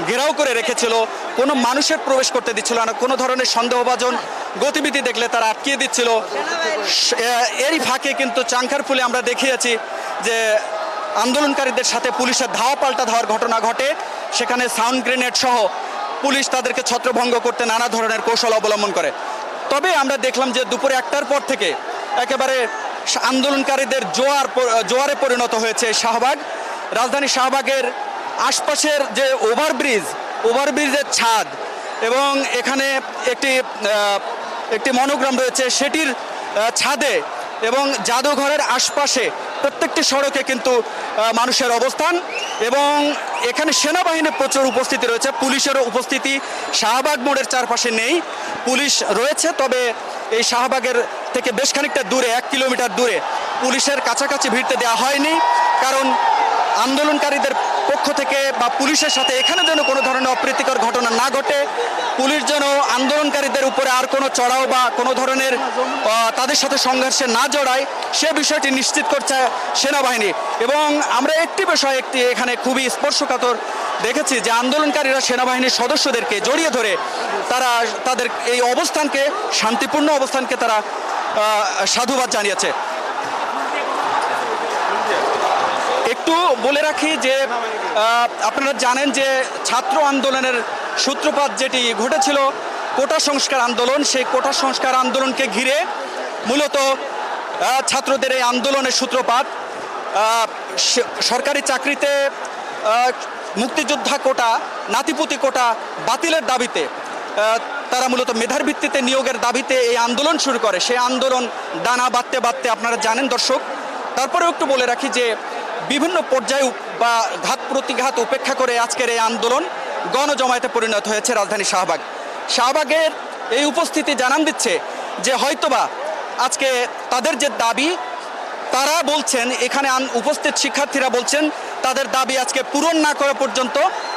ঘেরাও করে রেখেছিল, কোনো মানুষের প্রবেশ করতে দিচ্ছিল না, কোনো ধরনের সন্দেহভাজন গতিবিধি দেখলে তারা আটকিয়ে দিচ্ছিল। এরই ফাঁকে কিন্তু চাংখারপুলে আমরা দেখিয়েছি যে আন্দোলনকারীদের সাথে পুলিশের ধাওয়া পাল্টা ধাওয়ার ঘটনা ঘটে। সেখানে সাউন্ড গ্রেনেড সহ পুলিশ তাদেরকে ছত্রভঙ্গ করতে নানা ধরনের কৌশল অবলম্বন করে। তবে আমরা দেখলাম যে দুপুরে 1টার পর থেকে একেবারে আন্দোলনকারীদের জোয়ারে পরিণত হয়েছে শাহবাগ। রাজধানী শাহবাগের আশপাশের যে ওভারব্রিজের ছাদ এবং এখানে একটি মনোগ্রাম রয়েছে, সেটির ছাদে এবং জাদুঘরের আশপাশে প্রত্যেকটি সড়কে কিন্তু মানুষের অবস্থান এবং এখানে সেনাবাহিনীর প্রচুর উপস্থিতি রয়েছে। পুলিশেরও উপস্থিতি শাহবাগ মোড়ের চারপাশে নেই, পুলিশ রয়েছে, তবে এই শাহবাগের থেকে বেশ খানিকটা দূরে 1 কিলোমিটার দূরে পুলিশের কাছাকাছি ভিড়তে দেওয়া হয়নি, কারণ আন্দোলনকারীদের পক্ষ থেকে বা পুলিশের সাথে এখানে যেন কোনো ধরনের অপ্রীতিকর ঘটনা না ঘটে, পুলিশ যেন আন্দোলনকারীদের উপরে আর কোনো চড়াও বা কোনো ধরনের তাদের সাথে সংঘর্ষে না জড়ায়, সে বিষয়টি নিশ্চিত করছে সেনাবাহিনী। এবং আমরা একটি বিষয় এখানে খুবই স্পর্শকাতর দেখেছি যে আন্দোলনকারীরা সেনাবাহিনীর সদস্যদেরকে জড়িয়ে ধরে তারা তাদের এই অবস্থানকে, শান্তিপূর্ণ অবস্থানকে তারা সাধুবাদ জানিয়েছে। একটু বলে রাখি যে আপনারা জানেন যে ছাত্র আন্দোলনের সূত্রপাত যেটি ঘটেছিল কোটা সংস্কার আন্দোলন, সেই কোটা সংস্কার আন্দোলনকে ঘিরে মূলত ছাত্রদের এই আন্দোলনের সূত্রপাত। সরকারি চাকরিতে মুক্তিযোদ্ধা কোটা, নাতিপুতি কোটা বাতিলের দাবিতে তারা মূলত মেধার ভিত্তিতে নিয়োগের দাবিতে এই আন্দোলন শুরু করে। সেই আন্দোলন ডানা বাঁধতে বাঁধতে আপনারা জানেন দর্শক। তারপরেও একটু বলে রাখি যে বিভিন্ন পর্যায়ে বা ঘাত প্রতিঘাত উপেক্ষা করে আজকের এই আন্দোলন গণজমায়েতে পরিণত হয়েছে রাজধানী শাহবাগের এই উপস্থিতি জানান দিচ্ছে যে হয়তোবা আজকে তাদের যে দাবি, তারা বলছেন, এখানে উপস্থিত শিক্ষার্থীরা বলছেন তাদের দাবি আজকে পূরণ না করা পর্যন্ত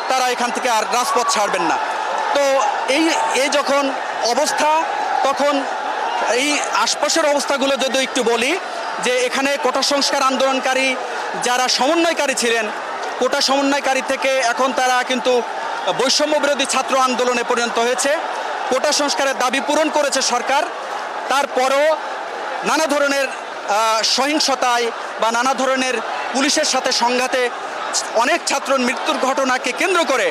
তারা এখান থেকে আর রাজপথ ছাড়বেন না। তো এই যখন অবস্থা, তখন এই আশপাশের অবস্থাগুলো যদি একটু বলি যে এখানে কোটা সংস্কার আন্দোলনকারী যারা সমন্বয়কারী ছিলেন, কোটা সমন্বয়কারী থেকে এখন তারা কিন্তু বৈষম্য বিরোধী ছাত্র আন্দোলনে পরিণত হয়েছে। কোটা সংস্কারের দাবি পূরণ করেছে সরকার, তারপরও নানা ধরনের সহিংসতায় বা নানা ধরনের পুলিশের সাথে সংঘাতে অনেক ছাত্র মৃত্যুর ঘটনাকে কেন্দ্র করে